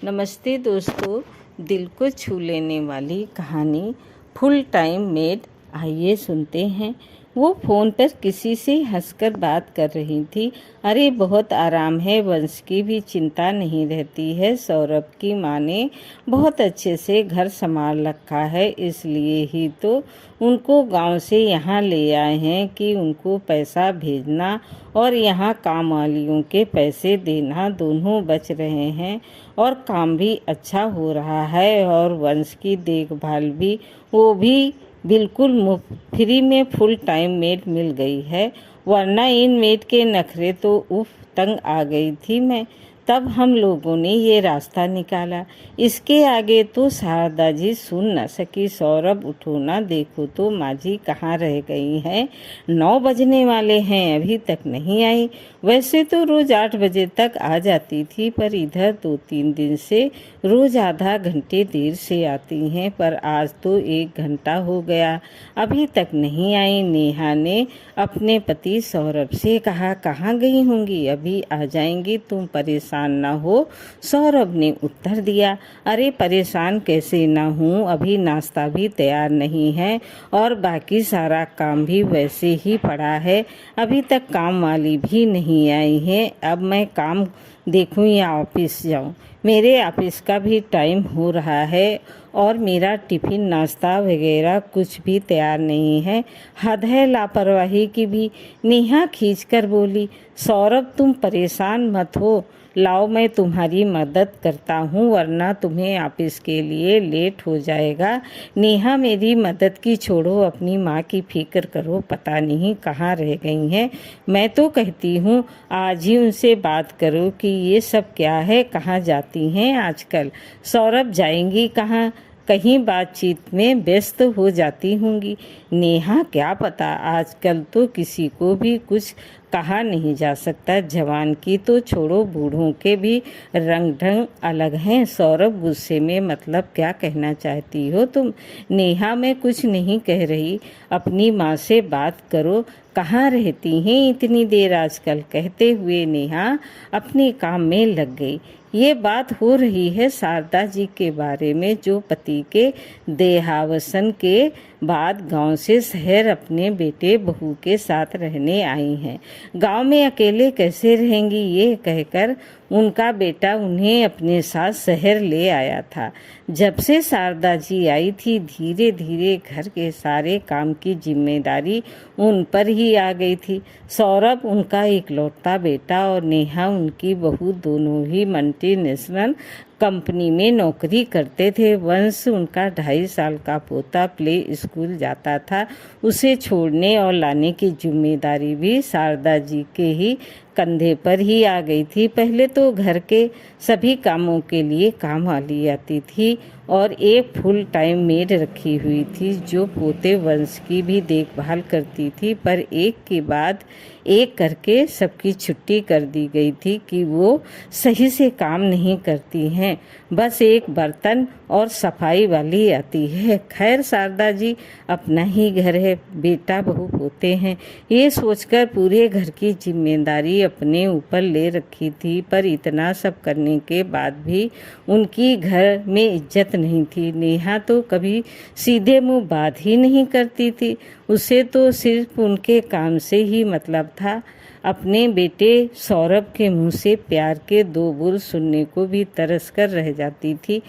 नमस्ते दोस्तों, दिल को छू लेने वाली कहानी फुल टाइम मेड। आइए सुनते हैं। वो फ़ोन पर किसी से हंसकर बात कर रही थी। अरे बहुत आराम है, वंश की भी चिंता नहीं रहती है। सौरभ की माँ ने बहुत अच्छे से घर संभाल रखा है, इसलिए ही तो उनको गांव से यहाँ ले आए हैं कि उनको पैसा भेजना और यहाँ काम वालियों के पैसे देना दोनों बच रहे हैं और काम भी अच्छा हो रहा है और वंश की देखभाल भी वो भी बिल्कुल मुफ्त फ्री में फुल टाइम मेड मिल गई है। वरना इन मेड के नखरे तो उफ तंग आ गई थी मैं। तब हम लोगों ने ये रास्ता निकाला। इसके आगे तो शारदा जी सुन न सकी। सौरभ उठो ना, देखो तो माँ जी कहाँ रह गई हैं। 9 बजने वाले हैं, अभी तक नहीं आई। वैसे तो रोज़ 8 बजे तक आ जाती थी, पर इधर 2-3 दिन से रोज़ आधा घंटे देर से आती हैं। पर आज तो 1 घंटा हो गया, अभी तक नहीं आई। नेहा ने अपने पति सौरभ से कहा, कहाँ गई होंगी, अभी आ जाएंगी, तुम परेशान ना हो। सौरभ ने उत्तर दिया, अरे परेशान कैसे ना हूँ, अभी नाश्ता भी तैयार नहीं है और बाकी सारा काम भी वैसे ही पड़ा है। अभी तक काम वाली भी नहीं आई है। अब मैं काम देखूं या ऑफिस जाऊं? मेरे ऑफिस का भी टाइम हो रहा है और मेरा टिफ़िन नाश्ता वगैरह कुछ भी तैयार नहीं है। हद है लापरवाही की भी। नेहा खींचकर बोली, सौरभ तुम परेशान मत हो, लाओ मैं तुम्हारी मदद करता हूँ, वरना तुम्हें ऑफिस के लिए लेट हो जाएगा। नेहा मेरी मदद की छोड़ो, अपनी माँ की फिक्र करो, पता नहीं कहाँ रह गई हैं। मैं तो कहती हूँ आज ही उनसे बात करो कि ये सब क्या है, कहाँ जाती हैं आजकल। सौरभ जाएंगी कहाँ, कहीं बातचीत में व्यस्त हो जाती होंगी। नेहा क्या पता, आजकल तो किसी को भी कुछ कहा नहीं जा सकता। जवान की तो छोड़ो, बूढ़ों के भी रंग ढंग अलग हैं। सौरभ गुस्से में, मतलब क्या कहना चाहती हो तुम? नेहा मैं कुछ नहीं कह रही, अपनी माँ से बात करो, कहाँ रहती हैं इतनी देर आजकल। कहते हुए नेहा अपने काम में लग गई। ये बात हो रही है शारदा जी के बारे में, जो पति के देहावसन के बाद गांव से शहर अपने बेटे बहू के साथ रहने आई हैं। गांव में अकेले कैसे रहेंगी, ये कहकर उनका बेटा उन्हें अपने साथ शहर ले आया था। जब से शारदा जी आई थी, धीरे धीरे घर के सारे काम की जिम्मेदारी उन पर ही आ गई थी। सौरभ उनका इकलौता बेटा और नेहा उनकी बहू दोनों ही मल्टीनेशनल कंपनी में नौकरी करते थे। वंश उनका 2.5 साल का पोता प्ले स्कूल जाता था। उसे छोड़ने और लाने की जिम्मेदारी भी शारदा जी के ही कंधे पर ही आ गई थी। पहले तो घर के सभी कामों के लिए काम वाली आती थी और एक फुल टाइम मेड रखी हुई थी जो पोते वंश की भी देखभाल करती थी। पर एक के बाद एक करके सबकी छुट्टी कर दी गई थी कि वो सही से काम नहीं करती हैं। बस एक बर्तन और सफाई वाली आती है। खैर शारदा जी अपना ही घर है, बेटा बहू पोते हैं, ये सोचकर पूरे घर की जिम्मेदारी अपने ऊपर ले रखी थी। पर इतना सब करने के बाद भी उनकी घर में इज्जत नहीं थी। नेहा तो कभी सीधे मुंह बात ही नहीं करती थी, उसे तो सिर्फ उनके काम से ही मतलब था। अपने बेटे सौरभ के मुंह से प्यार के 2 बोल सुनने को भी तरस कर रह जाती थी।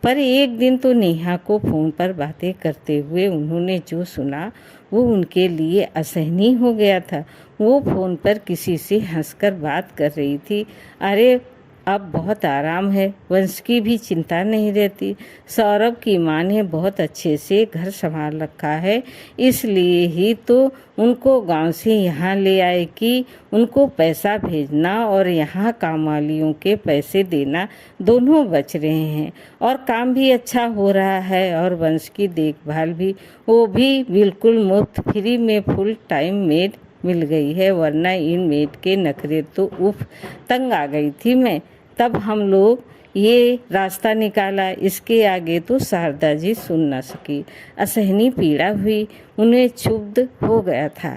पर एक दिन तो नेहा को फ़ोन पर बातें करते हुए उन्होंने जो सुना वो उनके लिए असहनीय हो गया था। वो फ़ोन पर किसी से हंसकर बात कर रही थी। अरे अब बहुत आराम है, वंश की भी चिंता नहीं रहती। सौरभ की माँ ने बहुत अच्छे से घर संभाल रखा है, इसलिए ही तो उनको गांव से यहाँ ले आए कि उनको पैसा भेजना और यहाँ काम वालियों के पैसे देना दोनों बच रहे हैं और काम भी अच्छा हो रहा है और वंश की देखभाल भी, वो भी बिल्कुल मुफ्त फ्री में फुल टाइम मेड मिल गई है। वरना इन मेड के नखरे तो उफ तंग आ गई थी मैं। तब हम लोग ये रास्ता निकाला। इसके आगे तो शारदा जी सुन न सकी। असहनीय पीड़ा हुई, उन्हें क्षुब्ध हो गया था।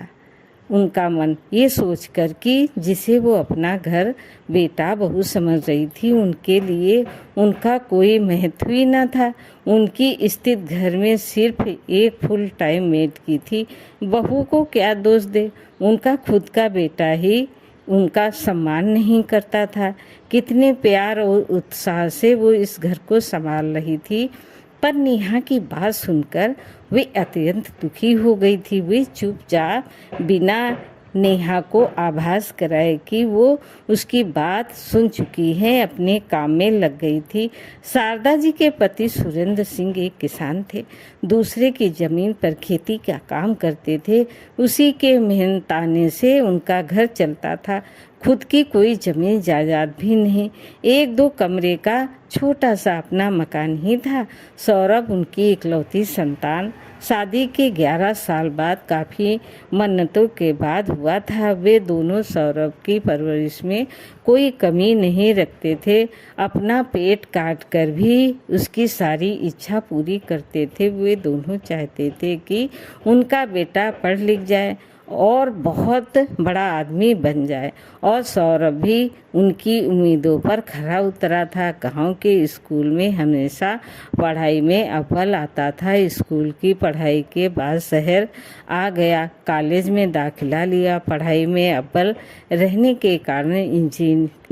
उनका मन ये सोचकर कि जिसे वो अपना घर बेटा बहू समझ रही थी, उनके लिए उनका कोई महत्व ही न था। उनकी स्थित घर में सिर्फ एक फुल टाइम मेड की थी। बहू को क्या दोष दे, उनका खुद का बेटा ही उनका सम्मान नहीं करता था। कितने प्यार और उत्साह से वो इस घर को संभाल रही थी, पर नेहा की बात सुनकर वे अत्यंत दुखी हो गई थी। वे चुपचाप बिना नेहा को आभास कराए कि वो उसकी बात सुन चुकी है, अपने काम में लग गई थी। शारदा जी के पति सुरेंद्र सिंह एक किसान थे। दूसरे की जमीन पर खेती का काम करते थे। उसी के मेहनताने से उनका घर चलता था। खुद की कोई जमीन जायदाद भी नहीं, एक दो कमरे का छोटा सा अपना मकान ही था। सौरभ उनकी इकलौती संतान शादी के 11 साल बाद काफ़ी मन्नतों के बाद हुआ था। वे दोनों सौरभ की परवरिश में कोई कमी नहीं रखते थे। अपना पेट काट कर भी उसकी सारी इच्छा पूरी करते थे। वे दोनों चाहते थे कि उनका बेटा पढ़ लिख जाए और बहुत बड़ा आदमी बन जाए, और सौरभ भी उनकी उम्मीदों पर खरा उतरा था। गांव के स्कूल में हमेशा पढ़ाई में अव्वल आता था। स्कूल की पढ़ाई के बाद शहर आ गया, कॉलेज में दाखिला लिया। पढ़ाई में अव्वल रहने के कारण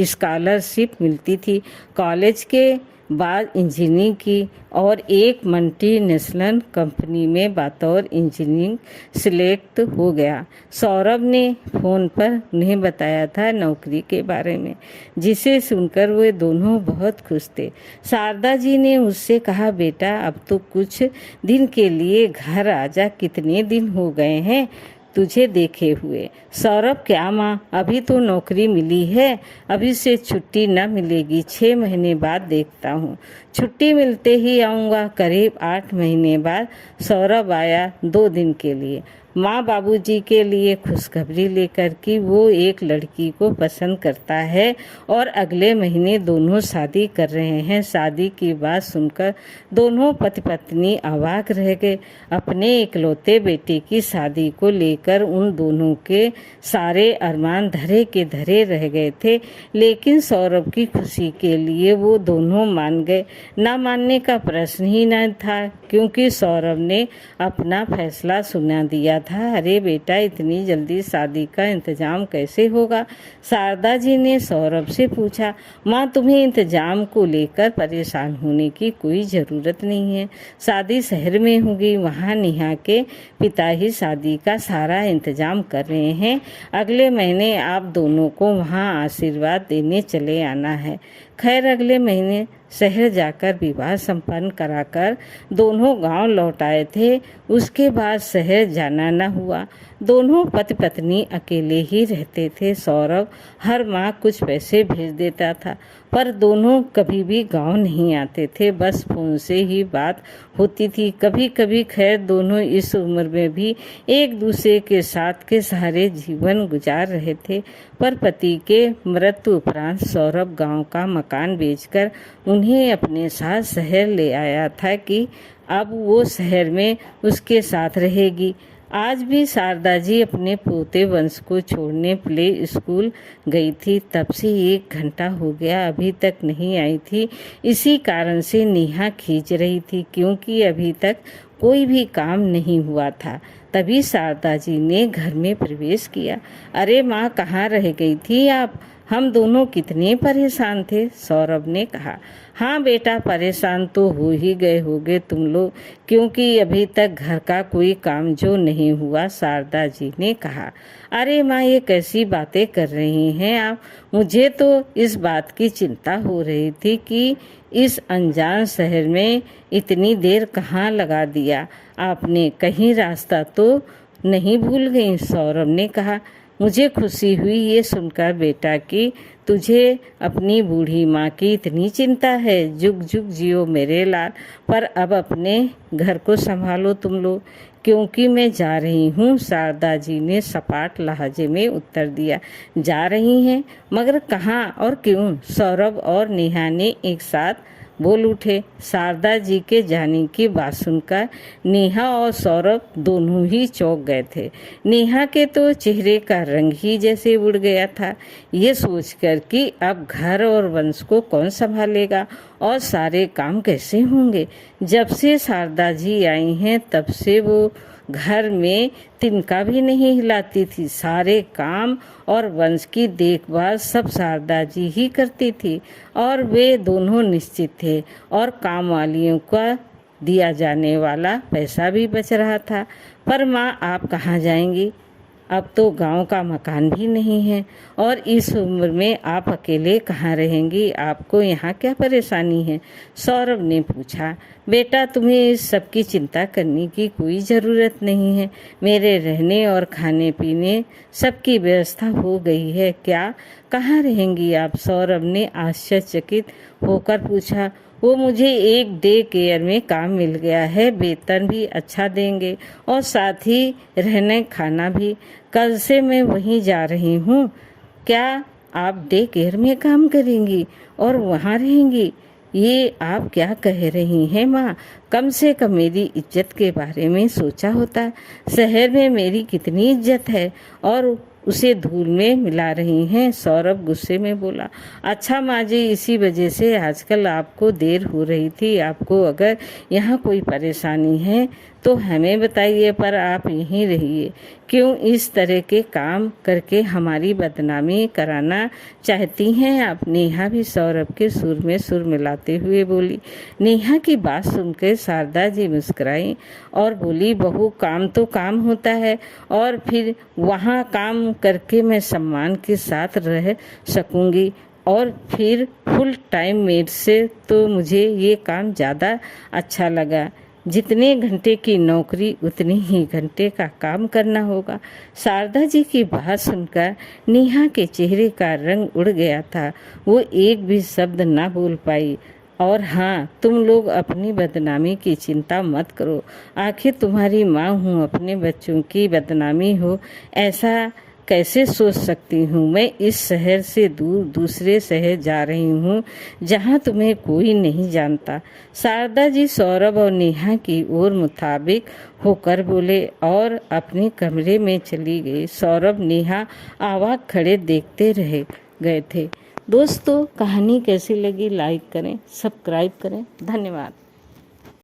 स्कॉलरशिप मिलती थी। कॉलेज के बाद इंजीनियरिंग की और एक मल्टीनेशनल कंपनी में बतौर इंजीनियर सिलेक्ट हो गया। सौरभ ने फ़ोन पर उन्हें बताया था नौकरी के बारे में, जिसे सुनकर वे दोनों बहुत खुश थे। शारदा जी ने उससे कहा, बेटा अब तो कुछ दिन के लिए घर आजा, कितने दिन हो गए हैं तुझे देखे हुए। सौरभ, क्या माँ, अभी तो नौकरी मिली है, अभी से छुट्टी न मिलेगी, 6 महीने बाद देखता हूँ। छुट्टी मिलते ही आऊँगा। करीब 8 महीने बाद सौरभ आया 2 दिन के लिए माँ बाबूजी के लिए खुशखबरी लेकर कि वो एक लड़की को पसंद करता है और अगले महीने दोनों शादी कर रहे हैं। शादी की बात सुनकर दोनों पति पत्नी अवाक रह गए। अपने इकलौते बेटे की शादी को लेकर उन दोनों के सारे अरमान धरे के धरे रह गए थे, लेकिन सौरभ की खुशी के लिए वो दोनों मान गए। ना मानने का प्रश्न ही न था, क्योंकि सौरभ ने अपना फैसला सुना दिया था। अरे बेटा, इतनी जल्दी शादी का इंतजाम कैसे होगा? शारदा जी ने सौरभ से पूछा। माँ, तुम्हें इंतजाम को लेकर परेशान होने की कोई ज़रूरत नहीं है। शादी शहर में होगी, वहाँ नेहा के पिता ही शादी का सारा इंतजाम कर रहे हैं। अगले महीने आप दोनों को वहाँ आशीर्वाद देने चले आना है। खैर, अगले महीने शहर जाकर विवाह संपन्न कराकर दोनों गांव लौट आए थे। उसके बाद शहर जाना न हुआ। दोनों पति पत्नी अकेले ही रहते थे। सौरभ हर माह कुछ पैसे भेज देता था, पर दोनों कभी भी गांव नहीं आते थे, बस फोन से ही बात होती थी। कभी कभी खैर दोनों इस उम्र में भी एक दूसरे के साथ के सहारे जीवन गुजार रहे थे। पर पति के मृत्यु उपरांत सौरभ गांव का मकान बेचकर उन्हें अपने साथ शहर ले आया था कि अब वो शहर में उसके साथ रहेगी। आज भी शारदा जी अपने पोते वंश को छोड़ने प्ले स्कूल गई थी। तब से 1 घंटा हो गया, अभी तक नहीं आई थी। इसी कारण से नेहा खींच रही थी, क्योंकि अभी तक कोई भी काम नहीं हुआ था। तभी शारदा जी ने घर में प्रवेश किया। अरे माँ, कहाँ रह गई थी आप? हम दोनों कितने परेशान थे, सौरभ ने कहा। हाँ बेटा, परेशान तो हो ही गए होगे तुम लोग, क्योंकि अभी तक घर का कोई काम जो नहीं हुआ, शारदा जी ने कहा। अरे माँ, ये कैसी बातें कर रही हैं आप? मुझे तो इस बात की चिंता हो रही थी कि इस अनजान शहर में इतनी देर कहाँ लगा दिया आपने, कहीं रास्ता तो नहीं भूल गई, सौरभ ने कहा। मुझे खुशी हुई ये सुनकर बेटा कि तुझे अपनी बूढ़ी माँ की इतनी चिंता है। जुग जुग जियो मेरे लाल, पर अब अपने घर को संभालो तुम लोग, क्योंकि मैं जा रही हूँ, शारदा जी ने सपाट लहजे में उत्तर दिया। जा रही हैं? मगर कहाँ और क्यों? सौरभ और नेहा ने एक साथ बोल उठे। शारदा जी के जाने की बात सुनकर नेहा और सौरभ दोनों ही चौंक गए थे। नेहा के तो चेहरे का रंग ही जैसे उड़ गया था, ये सोचकर कि अब घर और वंश को कौन संभालेगा और सारे काम कैसे होंगे। जब से शारदा जी आई हैं तब से वो घर में तिनका भी नहीं हिलाती थी। सारे काम और वंश की देखभाल सब शारदा जी ही करती थी और वे दोनों निश्चित थे और काम वालियों का दिया जाने वाला पैसा भी बच रहा था। पर माँ, आप कहाँ जाएंगी? अब तो गांव का मकान भी नहीं है और इस उम्र में आप अकेले कहाँ रहेंगी? आपको यहाँ क्या परेशानी है? सौरभ ने पूछा। बेटा, तुम्हें इस सब की चिंता करने की कोई ज़रूरत नहीं है। मेरे रहने और खाने पीने सबकी व्यवस्था हो गई है। क्या? कहाँ रहेंगी आप? सौरभ ने आश्चर्यचकित होकर पूछा। वो मुझे एक डे केयर में काम मिल गया है, वेतन भी अच्छा देंगे और साथ ही रहने खाना भी। कल से मैं वहीं जा रही हूँ। क्या आप डे केयर में काम करेंगी और वहाँ रहेंगी? ये आप क्या कह रही हैं माँ? कम से कम मेरी इज्जत के बारे में सोचा होता। शहर में मेरी कितनी इज्जत है और उसे धूल में मिला रही हैं। सौरभ गुस्से में बोला। अच्छा माँ जी, इसी वजह से आजकल आपको देर हो रही थी। आपको अगर यहाँ कोई परेशानी है तो हमें बताइए, पर आप यहीं रहिए। क्यों इस तरह के काम करके हमारी बदनामी कराना चाहती हैं आप? नेहा भी सौरभ के सुर में सुर मिलाते हुए बोली। नेहा की बात सुनकर शारदा जी मुस्कुराई और बोली, बहू, काम तो काम होता है और फिर वहाँ काम करके मैं सम्मान के साथ रह सकूंगी और फिर फुल टाइम मेड से तो मुझे ये काम ज़्यादा अच्छा लगा। जितने घंटे की नौकरी उतने ही घंटे का काम करना होगा। शारदा जी की बात सुनकर नेहा के चेहरे का रंग उड़ गया था। वो एक भी शब्द ना बोल पाई। और हाँ, तुम लोग अपनी बदनामी की चिंता मत करो। आखिर तुम्हारी माँ हूँ, अपने बच्चों की बदनामी हो ऐसा कैसे सोच सकती हूँ? मैं इस शहर से दूर दूसरे शहर जा रही हूँ जहाँ तुम्हें कोई नहीं जानता। शारदा जी सौरभ और नेहा की ओर मुताबिक होकर बोले और अपने कमरे में चली गई। सौरभ नेहा अवाक खड़े देखते रह गए थे। दोस्तों, कहानी कैसी लगी? लाइक करें, सब्सक्राइब करें। धन्यवाद।